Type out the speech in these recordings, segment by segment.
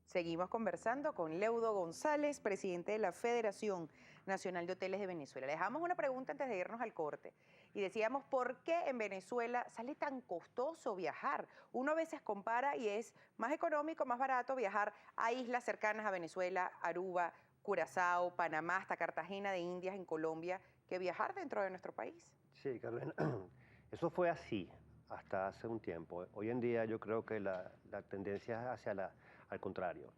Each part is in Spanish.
Seguimos conversando con Leudo González, presidente de la Federación Nacional de Hoteles de Venezuela. Le dejamos una pregunta antes de irnos al corte y decíamos, ¿por qué en Venezuela sale tan costoso viajar? Uno a veces compara y es más económico, más barato viajar a islas cercanas a Venezuela, Aruba, Curazao, Panamá, hasta Cartagena de Indias en Colombia, que viajar dentro de nuestro país. Sí, Carolina, eso fue así hasta hace un tiempo. Hoy en día yo creo que la tendencia es al contrario.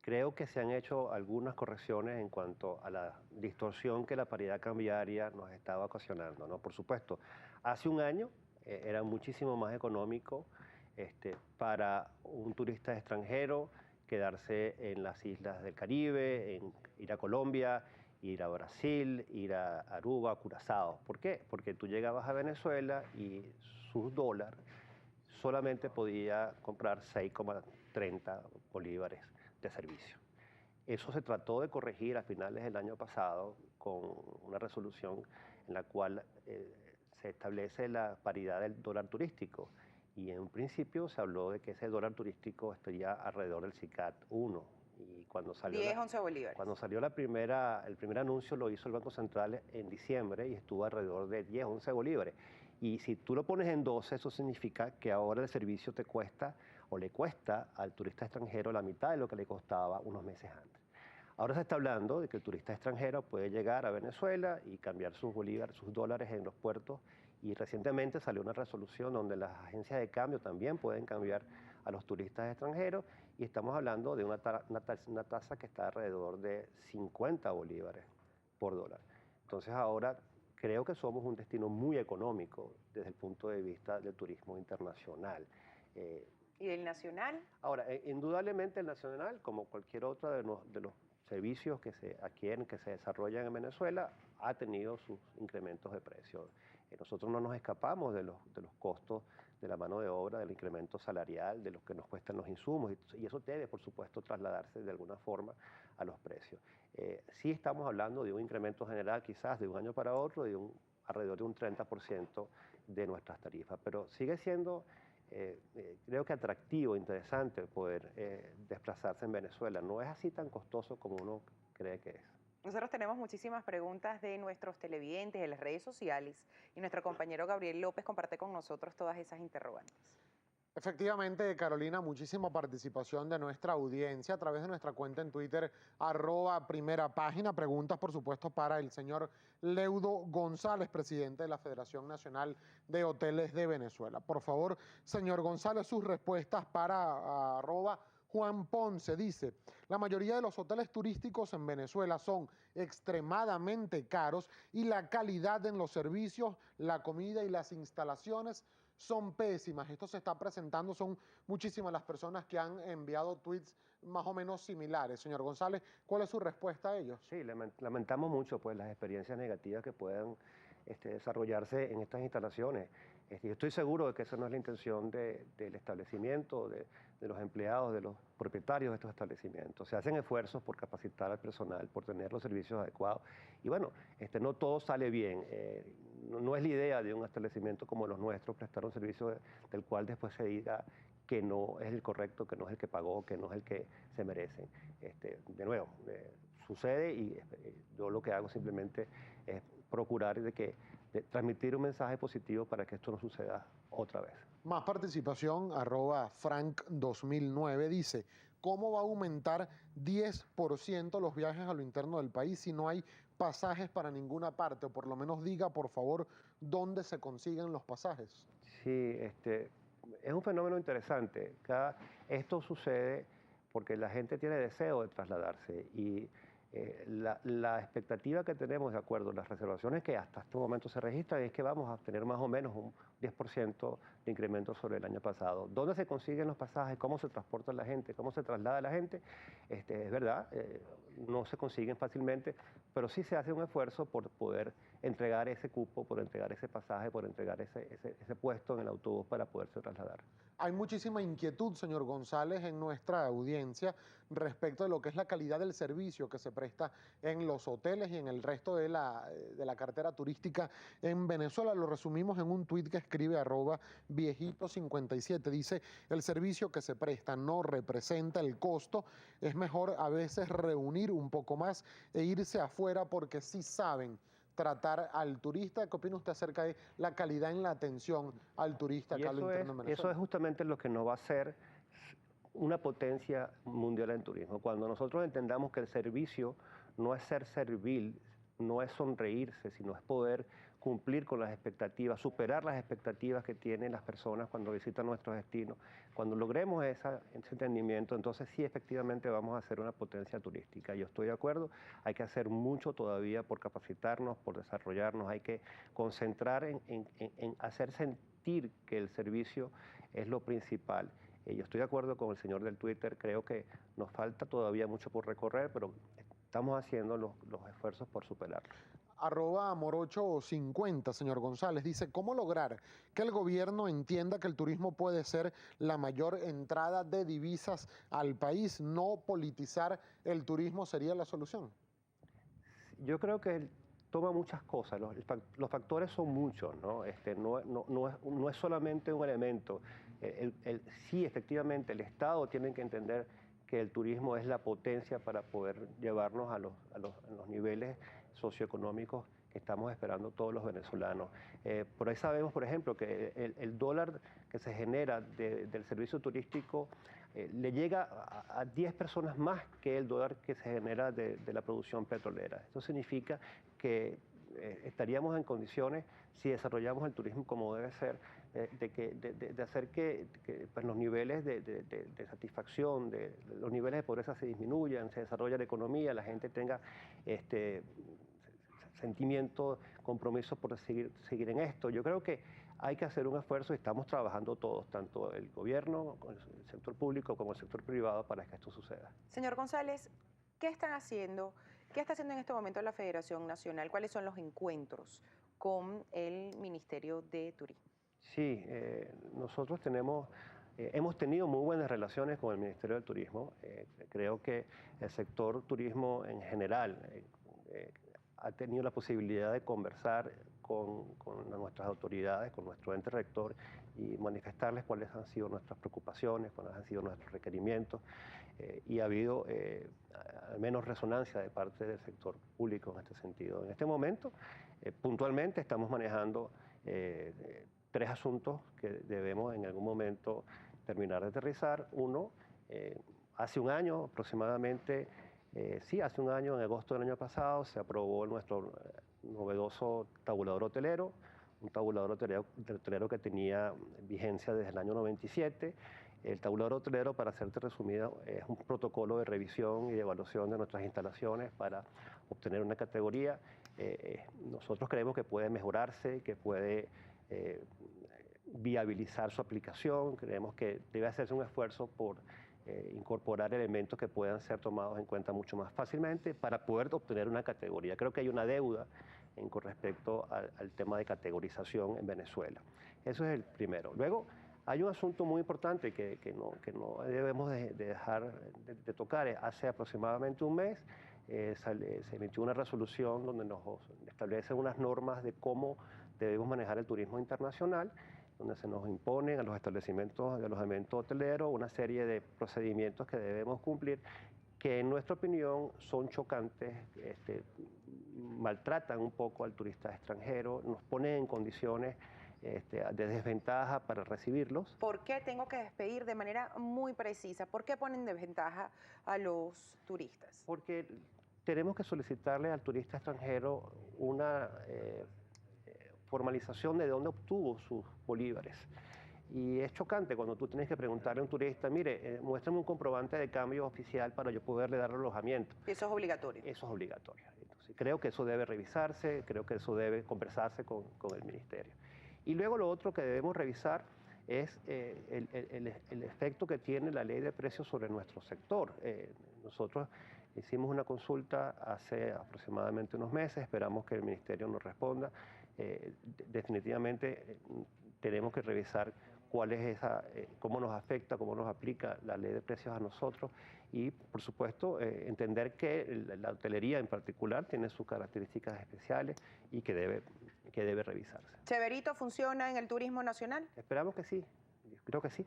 Creo que se han hecho algunas correcciones en cuanto a la distorsión que la paridad cambiaria nos estaba ocasionando, ¿no? Por supuesto, hace un año era muchísimo más económico para un turista extranjero quedarse en las islas del Caribe, en ir a Colombia, ir a Brasil, ir a Aruba, Curazao. ¿Por qué? Porque tú llegabas a Venezuela y sus dólares solamente podía comprar 6,30 bolívares de servicio. Eso se trató de corregir a finales del año pasado con una resolución en la cual se establece la paridad del dólar turístico. Y en un principio se habló de que ese dólar turístico estaría alrededor del SICAT 1. Y cuando salió 10, 11 bolívares. cuando salió el primer anuncio lo hizo el Banco Central en diciembre y estuvo alrededor de 10, 11 bolívares. Y si tú lo pones en 12, eso significa que ahora el servicio te cuesta o le cuesta al turista extranjero la mitad de lo que le costaba unos meses antes. Ahora se está hablando de que el turista extranjero puede llegar a Venezuela y cambiar sus bolívares, sus dólares en los puertos. Y recientemente salió una resolución donde las agencias de cambio también pueden cambiar a los turistas extranjeros y estamos hablando de una tasa que está alrededor de 50 bolívares por dólar. Entonces ahora creo que somos un destino muy económico desde el punto de vista del turismo internacional. ¿Y del nacional? Ahora, indudablemente el nacional, como cualquier otro de los servicios que se adquieren, que se desarrollan en Venezuela, ha tenido sus incrementos de precio. Nosotros no nos escapamos de los costos de la mano de obra, del incremento salarial, de lo que nos cuestan los insumos, y eso debe, por supuesto, trasladarse de alguna forma a los precios. Sí estamos hablando de un incremento general, quizás de un año para otro, de alrededor de un 30% de nuestras tarifas, pero sigue siendo creo que atractivo, interesante poder desplazarse en Venezuela. No es así tan costoso como uno cree que es. Nosotros tenemos muchísimas preguntas de nuestros televidentes, de las redes sociales, y nuestro compañero Gabriel López comparte con nosotros todas esas interrogantes. Efectivamente, Carolina, muchísima participación de nuestra audiencia a través de nuestra cuenta en Twitter, @primerapágina. Preguntas, por supuesto, para el señor Leudo González, presidente de la Federación Nacional de Hoteles de Venezuela. Por favor, señor González, sus respuestas para @Juan Ponce. Dice, la mayoría de los hoteles turísticos en Venezuela son extremadamente caros y la calidad en los servicios, la comida y las instalaciones son pésimas. Esto se está presentando, son muchísimas las personas que han enviado tweets más o menos similares. Señor González, ¿cuál es su respuesta a ellos? Sí, lamentamos mucho pues, las experiencias negativas que puedan desarrollarse en estas instalaciones. Yo estoy seguro de que esa no es la intención del establecimiento, de los empleados, de los propietarios de estos establecimientos. Se hacen esfuerzos por capacitar al personal, por tener los servicios adecuados. Y bueno, no todo sale bien. No es la idea de un establecimiento como los nuestros prestar un servicio del cual después se diga que no es el correcto, que no es el que pagó, que no es el que se merecen. De nuevo, sucede y yo lo que hago simplemente es procurar de transmitir un mensaje positivo para que esto no suceda otra vez. Más participación, @Frank2009 dice, ¿cómo va a aumentar 10% los viajes a lo interno del país si no hay pasajes para ninguna parte? O por lo menos diga, por favor, dónde se consiguen los pasajes. Sí, es un fenómeno interesante. Esto sucede porque la gente tiene deseo de trasladarse y la expectativa que tenemos de acuerdo a las reservaciones que hasta este momento se registran es que vamos a tener más o menos un 10% de incremento sobre el año pasado. ¿Dónde se consiguen los pasajes? ¿Cómo se transporta la gente? ¿Cómo se traslada la gente? Es verdad, no se consiguen fácilmente, pero sí se hace un esfuerzo por poder entregar ese cupo, por entregar ese pasaje, por entregar ese puesto en el autobús para poderse trasladar. Hay muchísima inquietud, señor González, en nuestra audiencia respecto de lo que es la calidad del servicio que se presta en los hoteles y en el resto de la cartera turística en Venezuela. Lo resumimos en un tuit que escribe Viejito 57 dice, el servicio que se presta no representa el costo, es mejor a veces reunir un poco más e irse afuera porque sí saben tratar al turista. ¿Qué opina usted acerca de la calidad en la atención al turista Y acá a lo interno en eso Venezuela? es justamente lo que nos va a hacer una potencia mundial en turismo. Cuando nosotros entendamos que el servicio no es ser servil, no es sonreírse, sino es poder cumplir con las expectativas, superar las expectativas que tienen las personas cuando visitan nuestros destinos. Cuando logremos ese entendimiento, entonces sí efectivamente vamos a ser una potencia turística. Yo estoy de acuerdo, hay que hacer mucho todavía por capacitarnos, por desarrollarnos, hay que concentrar en hacer sentir que el servicio es lo principal. Yo estoy de acuerdo con el señor del Twitter, creo que nos falta todavía mucho por recorrer, pero estamos haciendo los esfuerzos por superarlo. @morocho50, señor González, dice, ¿cómo lograr que el gobierno entienda que el turismo puede ser la mayor entrada de divisas al país? No politizar el turismo sería la solución. Yo creo que él toma muchas cosas, los factores son muchos, ¿no? No es solamente un elemento. Sí, efectivamente, el Estado tiene que entender que el turismo es la potencia para poder llevarnos a los niveles socioeconómicos que estamos esperando todos los venezolanos. Por ahí sabemos, por ejemplo, que el dólar que se genera del servicio turístico le llega a 10 personas más que el dólar que se genera de la producción petrolera. Esto significa que estaríamos en condiciones, si desarrollamos el turismo como debe ser, de hacer que pues, los niveles de satisfacción, los niveles de pobreza se disminuyan, se desarrolle la economía, la gente tenga sentimiento, compromiso por seguir en esto. Yo creo que hay que hacer un esfuerzo y estamos trabajando todos, tanto el gobierno, el sector público como el sector privado, para que esto suceda. Señor González, ¿qué están haciendo? ¿Qué está haciendo en este momento la Federación Nacional? ¿Cuáles son los encuentros con el Ministerio de Turismo? Sí, nosotros hemos tenido muy buenas relaciones con el Ministerio del Turismo. Creo que el sector turismo en general ha tenido la posibilidad de conversar con nuestras autoridades, con nuestro ente rector y manifestarles cuáles han sido nuestras preocupaciones, cuáles han sido nuestros requerimientos. Y ha habido al menos resonancia de parte del sector público en este sentido. En este momento, puntualmente, estamos manejando 3 asuntos que debemos en algún momento terminar de aterrizar. Uno, hace un año aproximadamente, hace un año, en agosto del año pasado, se aprobó nuestro novedoso tabulador hotelero, un tabulador hotelero que tenía vigencia desde el año 97. El tabulador hotelero, para hacerte resumido, es un protocolo de revisión y de evaluación de nuestras instalaciones para obtener una categoría. Nosotros creemos que puede mejorarse, que puede viabilizar su aplicación. Creemos que debe hacerse un esfuerzo por incorporar elementos que puedan ser tomados en cuenta mucho más fácilmente para poder obtener una categoría. Creo que hay una deuda con respecto al tema de categorización en Venezuela. Eso es el primero. Luego, hay un asunto muy importante que no debemos de dejar de tocar. Hace aproximadamente un mes se emitió una resolución donde nos establece unas normas de cómo debemos manejar el turismo internacional, donde se nos imponen a los establecimientos de alojamiento hotelero una serie de procedimientos que debemos cumplir, que en nuestra opinión son chocantes, maltratan un poco al turista extranjero, nos ponen en condiciones de desventaja para recibirlos. ¿Por qué tengo que despedir de manera muy precisa? ¿Por qué ponen desventaja a los turistas? Porque tenemos que solicitarle al turista extranjero una formalización de dónde obtuvo sus bolívares. Y es chocante cuando tú tienes que preguntarle a un turista, mire, muéstrame un comprobante de cambio oficial para yo poderle dar alojamiento. Eso es obligatorio. Eso es obligatorio. Entonces, creo que eso debe revisarse, creo que eso debe conversarse con el ministerio. Y luego lo otro que debemos revisar es el efecto que tiene la ley de precios sobre nuestro sector. Nosotros hicimos una consulta hace aproximadamente unos meses, esperamos que el ministerio nos responda. Definitivamente tenemos que revisar cuál es cómo nos afecta, cómo nos aplica la ley de precios a nosotros y, por supuesto, entender que la hotelería en particular tiene sus características especiales y que debe que debe revisarse. ¿Cheverito funciona en el turismo nacional? Esperamos que sí, yo creo que sí.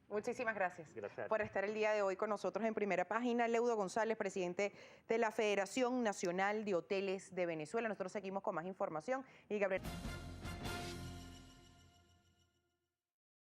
Muchísimas gracias, Gracias. por estar el día de hoy con nosotros en Primera Página. Leudo González, presidente de la Federación Nacional de Hoteles de Venezuela. Nosotros seguimos con más información y Gabriel...